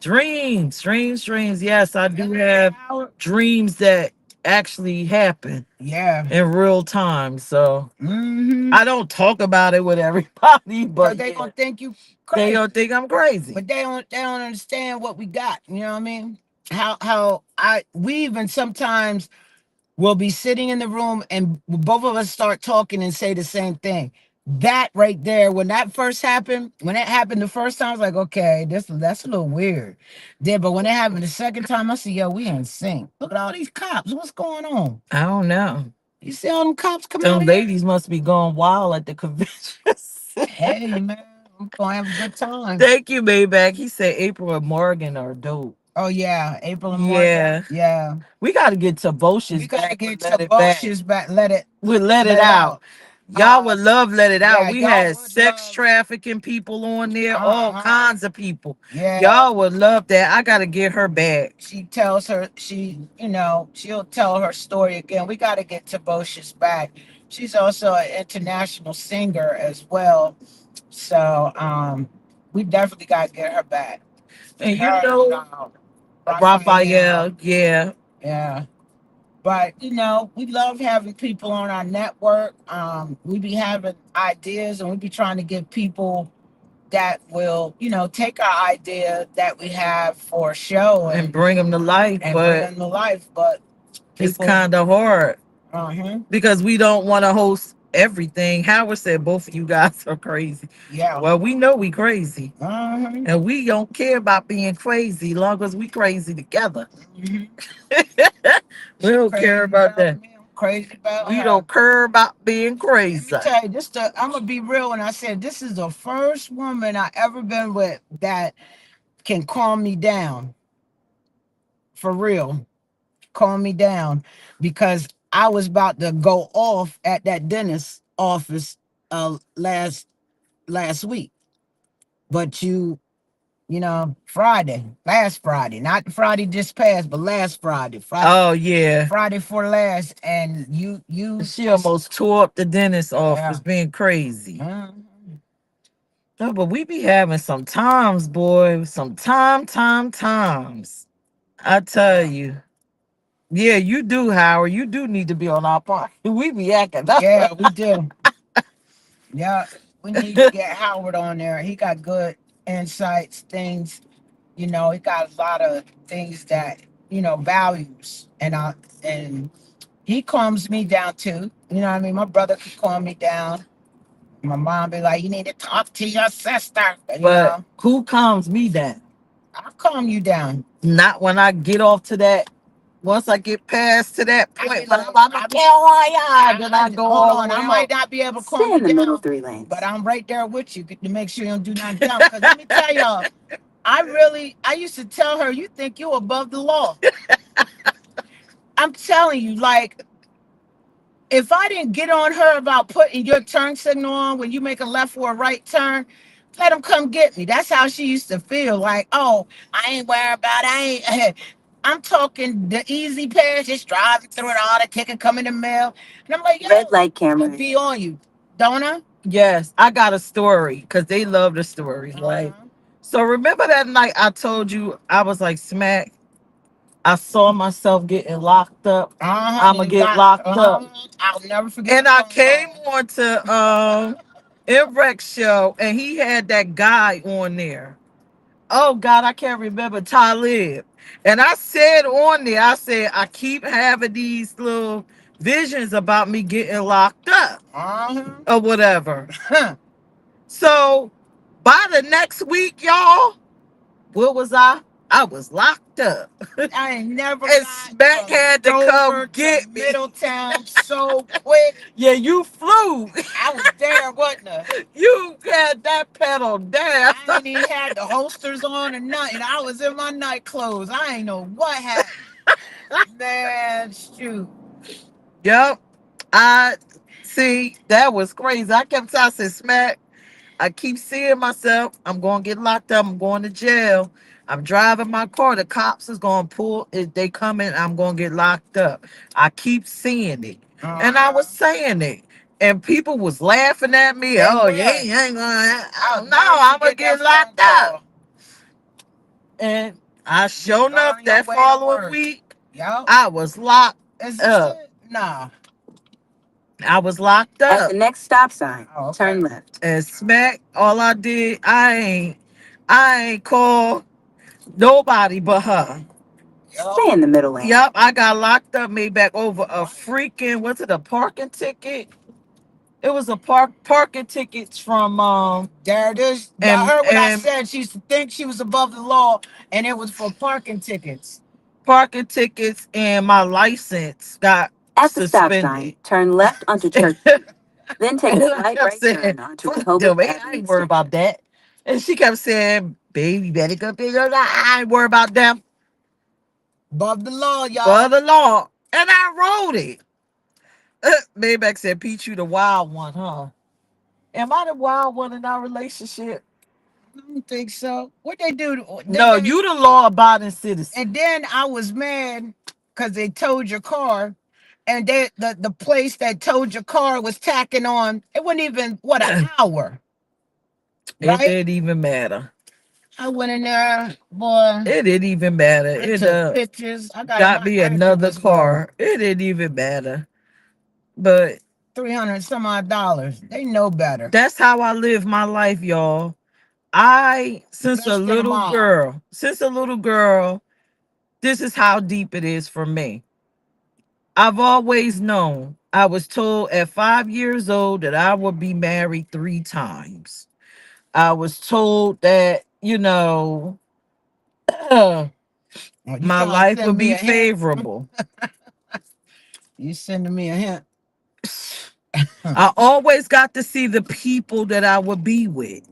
Dreams. Yes, I do have dreams that actually happen Yeah. in real time. So Mm-hmm. I don't talk about it with everybody, Because but they yeah, gonna think you they crazy. don't think I'm crazy. But they don't understand what we got. You know what I mean? How I we even sometimes will be sitting in the room and both of us start talking and say the same thing. That right there, when that first happened, when it happened the first time, I was like, okay, that's a little weird. Then, but when it happened the second time, I said, yo, we in sync. Look at all these cops. What's going on? I don't know. You see all them cops coming out Them here? ladies must be going wild at the conventions. Hey man, I'm gonna have a good time. Thank you, Maybach. He said April and Morgan are dope. Oh yeah, April and Morgan. Yeah. Yeah, We got to get we Toboshes gotta back get with Let It Back. Toboshes back. Let it We Let It let it Out. out. Y'all would love Let It Out. Yeah, We y'all had would sex love. trafficking people on there, all Uh-huh. kinds of people. Yeah. Y'all would love that. I got to get her back. She tells her she'll tell her story again. We got to get Toboshes back. She's also an international singer as well. So we definitely got to get her back. And you Her and know, Raphael. Raphael, yeah. Yeah. But we love having people on our network. We be having ideas and we be trying to get people that will, take our idea that we have for a show And and bring them to life, bring but them to life. But it's people, kind of hard uh-huh, because we don't want to host everything. Howard said both of you guys are crazy. yeah, Well, we know we crazy. uh-huh, And we don't care about being crazy long as we crazy together. hmm We don't care about that. me. I'm crazy about We her. don't care about being Let me crazy. tell you, I'm gonna be real when I said this is the first woman I ever been with that can calm me down for real. Calm me down because I was about to go off at that dentist office last week. But Friday, last Friday, not the Friday just passed, but last Friday, Oh yeah. Friday for last, and you She just almost tore up the dentist yeah. office being crazy. Mhm. No, but we be having some times, boy. Some times. I tell you. Yeah, you do, Howard. You do need to be on our part. We be acting up. Yeah, we do. Yeah, we need to get Howard on there. He got good insights, things. He got a lot of things that values, and he calms me down too. You know what I mean? My brother could calm me down. My mom be like, "You need to talk to your sister." But who calms me down? I'll calm you down. Not when I get off to that. Once I get past to that I point, be but like, I'm like, why then I go hold all the on, way I out. might not be able to calm Stay you in the middle down, 3 lanes. but I'm right there with you to make sure you don't do nothing dumb. Because let me tell y'all, I used to tell her, you think you above the law. I'm telling you, like, if I didn't get on her about putting your turn signal on when you make a left or a right turn, let them come get me. That's how she used to feel. Like, oh, I ain't worried about it. I'm talking the easy pass, just driving through it, all the ticket come in the mail. And I'm like, yo, Red light I camera. be on you, don't I? Yes, I got a story because they love the stories, right? So remember that night I told you I was like, Smack, I saw myself getting locked up. I'ma get locked up. I'll never forget. And I came on to Imrex show and he had that guy on there. Oh God, I can't remember Talib. And I said on there, I said, I keep having these little visions about me getting locked up or whatever. So by the next week, y'all, what was I? I was locked up. I ain't never And got Smack had to Dover come to get me. Middletown so quick. Yeah, you flew. I was there, wasn't I? You had that pedal down. I ain't even had the holsters on or nothing. I was in my night clothes. I ain't know what happened. Man, shoot. Yep. I see that was crazy. I kept telling I said, Smack, I keep seeing myself. I'm gonna get locked up. I'm going to jail. I'm driving my car. The cops is gonna pull. If they coming, I'm gonna get locked up. I keep seeing it, and I was saying it, and people was laughing at me. Oh, you ain't gonna. Oh, no, I'm gonna get locked up. And I sure enough that following week, I was locked up. Nah. I was locked At the up. next stop sign, Oh, okay. turn left. And Smack, all I did, I ain't call nobody but her. Stay in the middle lane. Yep, I got locked up, made back over a freaking, what's it, a parking ticket? It was a parking tickets from There it is. Y'all and heard what I and said. She used to think she was above the law, and it was for parking tickets. parking tickets and my license got At the stop sign, suspended. turn left onto Church, then take And a I slight kept right saying, turn onto fuck Rehoboth them, man, I Avenue ain't worried Extension. about that. And she kept saying, baby, you better go pick up. I ain't worried about them Above the law, for y'all. the law. And I wrote it. Maybach said, Pete, you the wild one, huh? Am I the wild one in our relationship? I don't think so. What they do? No, you the law abiding citizen. And then I was mad because they towed your car, and the place that towed your car was tacking on. It wasn't even what an hour, It right? didn't even matter. I went in there, boy. It didn't even matter. I It took pictures. I got got my me another activists go car. It didn't even matter. But 300 some odd dollars. They know better. that's how I live my life, y'all. I, Less than a mile. since a little girl, this is how deep it is for me. I've always known. I was told at 5 years old that I would be married 3 times. I was told that, Well, you my trying to life send would me be a hint? favorable. You sending me a hint? I always got to see the people that I would be with.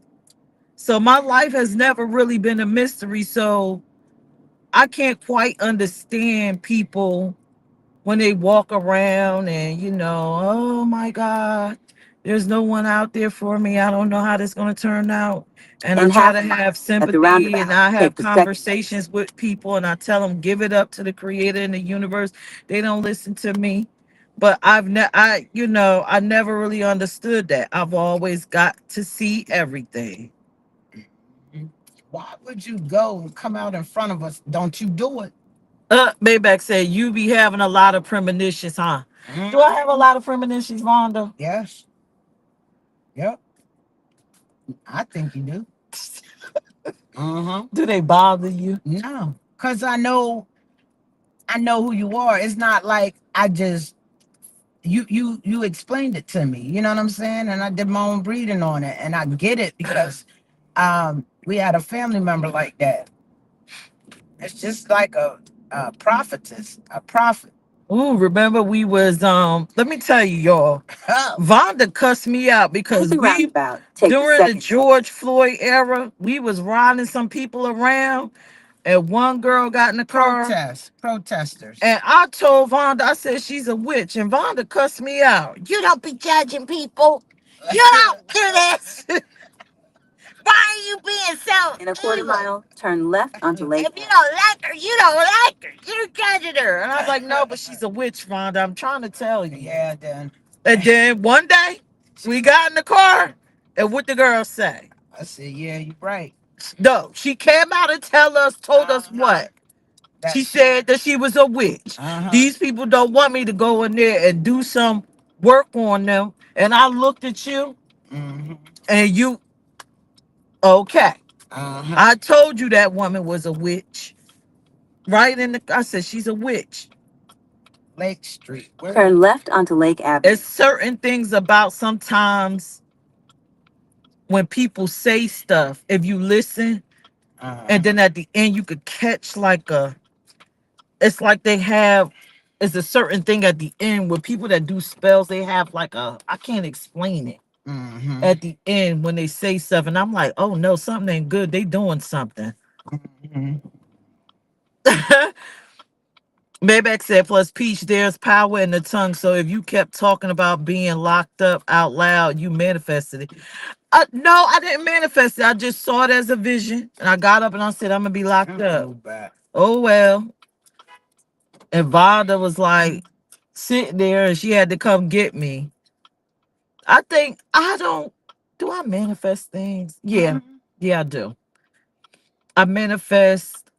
So my life has never really been a mystery. So I can't quite understand people when they walk around and, oh my God, there's no one out there for me. I don't know how this is going to turn out. And I In try half to a mile, have at the sympathy and roundabout, I take have the second exit. conversations with people and I tell them, give it up to the creator in the universe. They don't listen to me. But I never really understood that. I've always got to see everything. Why would you go and come out in front of us? Don't you do it? Maybach said, you be having a lot of premonitions, huh? Do I have a lot of premonitions, Vonda? Yes. Yep. I think you do. Uh-huh. Do they bother you? No. Cause I know who you are. It's not like I just you explained it to me. You know what I'm saying? And I did my own reading on it. And I get it because we had a family member like that. It's just like a prophetess, a prophet. Ooh, remember we was let me tell you, y'all. Oh, Vonda cussed me out At because the we roundabout, take the during the second George exit. Floyd era, we was riding some people around and one girl got in the car protesters. and I told Vonda, I said she's a witch, and Vonda cussed me out. You don't be judging people. You don't do this. Why are you being so In a quarter evil? mile, turn left onto Lake If you Avenue. don't like her, you don't like her. You're judging her. And I was like, no, but she's a witch, Vonda. I'm trying to tell you. Yeah, then And then one day, we got in the car, and what the girl say? I said, yeah, you're right. No, she came out and told us Uh-huh. what? That She she said that she was a witch. uh-huh. These people don't want me to go in there and do some work on them. And I looked at you, Mm-hmm. and you, okay. Uh-huh. I told you that woman was a witch. Right in the, I said, she's a witch. Lake Street. Where? Turn left onto Lake Avenue. It's certain things about sometimes when people say stuff, if you listen, and Uh-huh. then at the end you could catch like it's like they have, it's a certain thing at the end where people that do spells, they have like I can't explain it. Mm-hmm. At the end when they say something, I'm like, oh no, something ain't good. They doing something. Mm-hmm. Maybach said, plus Peach, there's power in the tongue. So if you kept talking about being locked up out loud, you manifested it. No, I didn't manifest it. I just saw it as a vision. And I got up and I said, I'm going to be locked up. Back. Oh, well. And Vonda was like sitting there and she had to come get me. I think, do I manifest things? Yeah. Mhm. Yeah, I do. I manifest,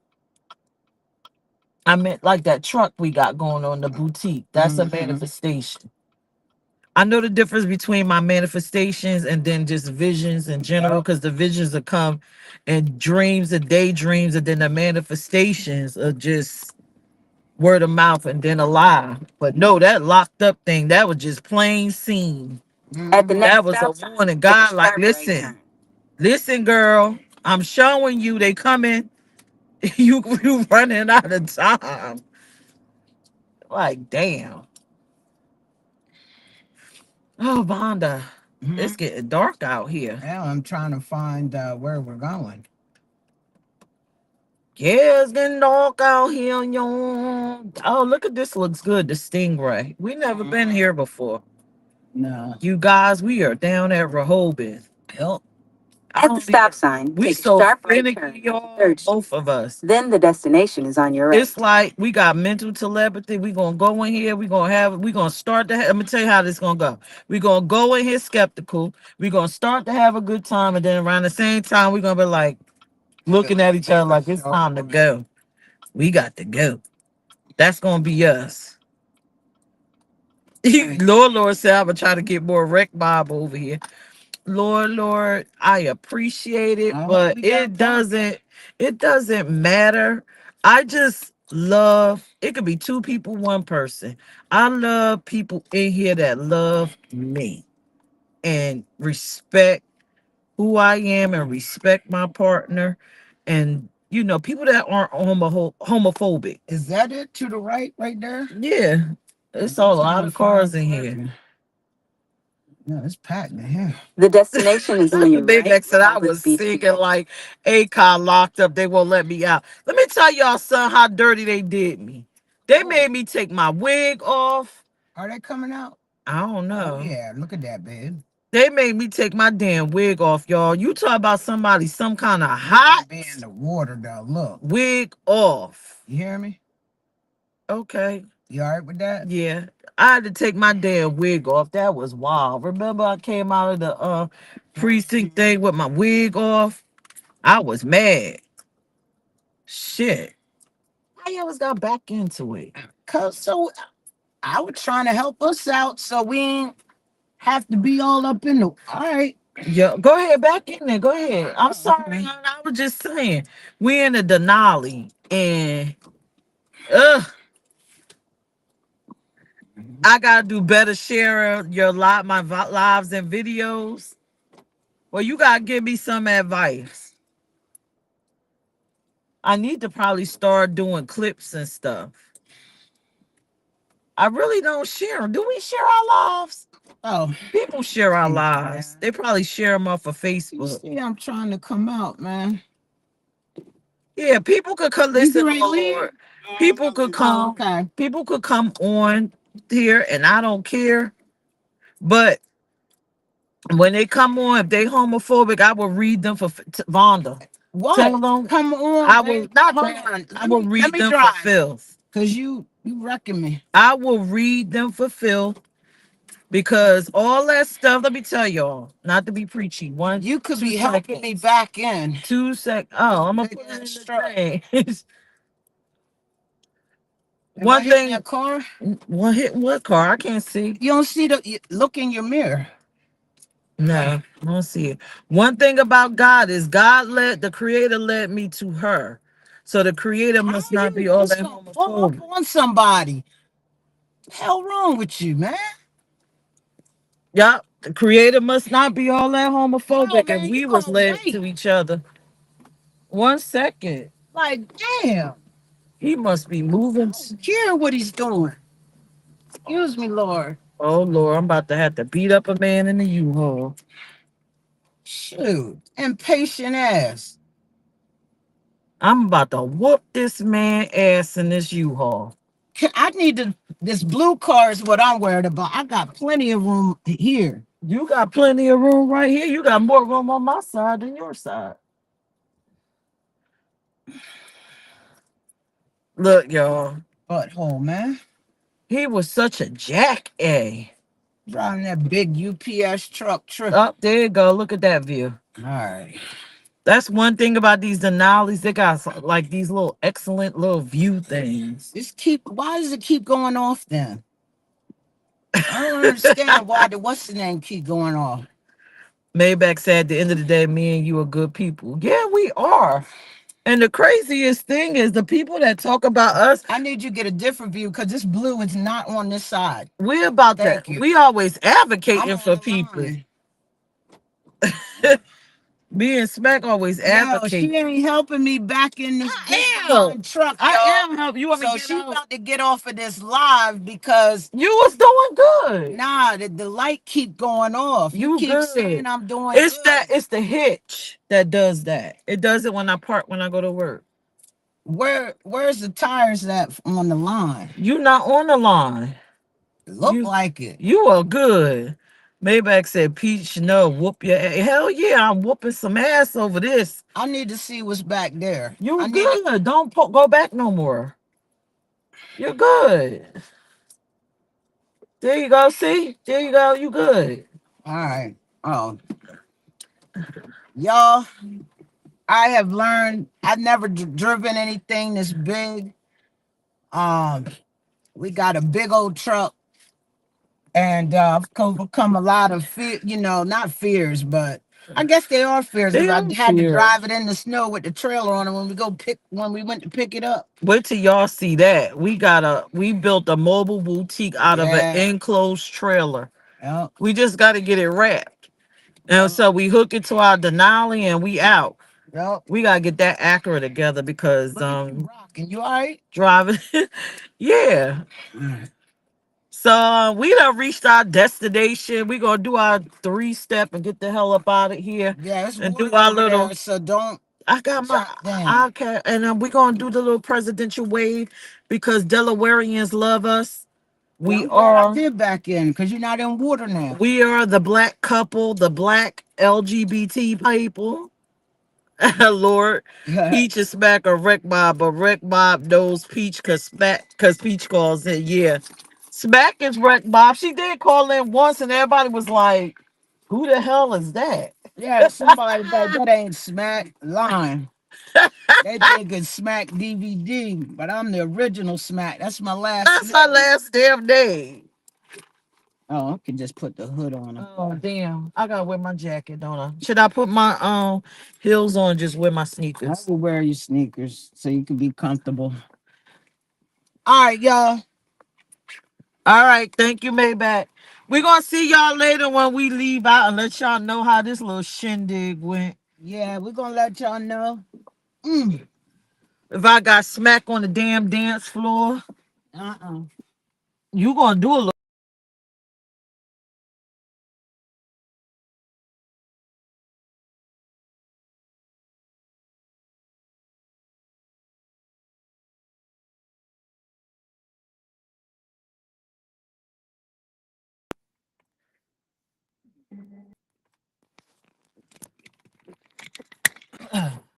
I meant like that truck we got going on, the boutique. That's a manifestation. I know the difference between my manifestations and then just visions in general, Yep. because the visions will come in dreams and daydreams, and then the manifestations are just word of mouth and then a lie. But no, that locked up thing, that was just plain seen. At the That next was a stop sign, warning. take a God, like, sharp right listen, turn. listen, girl. I'm showing you they coming. You running out of time. Like, damn. Oh, Vonda, it's getting dark out here. Now I'm trying to find where we're going. Yeah, it's getting dark out here, yo. Oh, look at this. Looks good. The Stingray. We never been here before. No. You guys, we are down at Rehoboth. Yep. I At the don't stop even. sign, We take a so sharp right finicky, turn onto y'all. 3rd Street. Both of us. Then the destination is on your right. It's like we got mental telepathy. We gonna go in here. We gonna start to. Let me tell you how this gonna go. We gonna go in here skeptical. We gonna start to have a good time, and then around the same time, we gonna be like looking at each other like it's time to go. We got to go. That's gonna be us. Lord said I'm gonna try to get more rec Bob over here. Lord, I appreciate it, but it doesn't matter. I just love it could be two people, one person. I love people in here that love me and respect who I am and respect my partner and people that aren't homophobic. Is that it to the right there? Yeah. It's all a lot of cars in here. Yeah, it's packed in here. The destination is on your right. Baymax said I Rehoboth was Beach singing Beach. like a car locked up. They won't let me out. Let me tell y'all, son, how dirty they did me. They made me take my wig off. Are they coming out? I don't Oh know. yeah, look at that, babe. They made me take my damn wig off, y'all. You talk about somebody, some kind of Gonna hot be in the water though. Look, wig off. you hear me? Okay. You all right with that? Yeah. I had to take my damn wig off. That was wild. Remember I came out of the precinct thing with my wig off? I was mad. Shit. How you always got back into it? Cause so I was trying to help us out, so we ain't have to be all up in the. All right. Yeah, go ahead, back in there. Go ahead. I'm sorry. Okay. I was just saying. We in the Denali and ugh, I gotta do better sharing your lives and videos. Well, you gotta give me some advice. I need to probably start doing clips and stuff. I really don't share them. Do we share our lives? Oh, People share our yeah. lives. They probably share them off of You Facebook. see, I'm trying to come out, man. Yeah, people could come You listen ready to to leave? Lord. People could Oh, come. okay. People could come on here, and I don't care. But when they come on, if they homophobic, I will read them for Vonda. Tell What? them Come on, I will babe. not. Hold That. on. I will Let read me them for drive. filth. Cause you wrecking me. I will read them for filth because all that stuff. Let me tell y'all, not to be preachy. One, You could two be helping me seconds. back in. 2 sec. Oh, I'm gonna Big put it in ass the truck. thing. Am I One hitting thing. that car? What hit what car? I can't see. You don't see look in your mirror. No, I don't see it. One thing about God is God led the creator led me to her. So the creator How must not you be all just that gonna pull up homophobic. on somebody? The hell wrong with you, man? Yup. The creator must not be all that homophobic. No, And man, you we was gonna led wait. to each other. 1 second. Like, damn. He must be moving. Care what he's doing. Excuse me, Lord. Oh Lord, I'm about to have to beat up a man in the U-Haul. Shoot. Impatient ass. I'm about to whoop this man ass in this U-Haul. I need this blue car is what I'm worried about. I got plenty of room here. You got plenty of room right here. You got more room on my side than your side. Look, y'all. Butthole, man. He was such a jack A. Driving that big UPS truck trip. Up there you go. Look at that view. All right. That's one thing about these Denali's. They got like these little excellent little view things. Why does it keep going off then? I don't understand why the what's the name keep going off. Maybach said at the end of the day, me and you are good people. Yeah, we are. And the craziest thing is the people that talk about us, I need you to get a different view because this blue is not on this side. we about that. Thank you. We always I'm advocating on for the people. line. Me and Smack always Yo, advocate. she ain't helping me back in this I am. behind truck, I y'all. am help. You want me to So get she out? about to get off of this live because You was doing good. nah, the light keep going off. You You keep good. saying I'm doing It's that. good. It's the hitch that does that. It does it when I park when I go to work. Where's the tires that on the line? You not on the line. Look You like it. you are good. Maybach said, Peach, no, whoop your ass. Hell yeah, I'm whooping some ass over this. I need to see what's back there. You I need to. good. Don't go back no more. You're good. There you go. See? There you go. You good. All right. Oh, y'all, I have learned. I've never driven anything this big. Um, we got a big old truck, and I've overcome a lot of fear. You know, not fears, but I guess they are fears. If They I don't had to fear. drive it in the snow with the trailer on it when we went to pick it up. Wait till y'all see that. We built a mobile boutique out of an Yeah. enclosed trailer. Yep. We just got to get it wrapped. And Yep. so we hook it to our Denali and we out. Yep. We gotta get that Acura together because Look at you rocking. You all right? driving yeah. Mm. So we done reached our destination. We gonna do our 3 step and get the hell up out of here Yeah, it's and do water our over little. there, so don't I got my jump down. I can and then we gonna do the little presidential wave because Delawareans love us. Yeah, We I'm glad I are did back in because you're not in water now. we are the black couple, the black LGBT people. Lord, Peach is Smack or Wreck Bob, but Wreck Bob knows Peach cause Peach calls it. Yeah. Smack is Wreck Bob. She did call in once and everybody was like, who the hell is that? Yeah, somebody that ain't Smack lying. They think it's Smack DVD, but I'm the original Smack. That's my last That's my name. last damn name. Oh, I can just put the hood on them. Oh damn. I gotta wear my jacket, don't I? Should I put my heels on, just wear my I sneakers? will wear your sneakers so you can be comfortable. All right, y'all. All right, thank you, Maybach. We're gonna see y'all later when we leave out and let y'all know how this little shindig went. Yeah, we're gonna let y'all know. Mm. If I got smack on the damn dance floor, Uh-uh. you gonna do a little.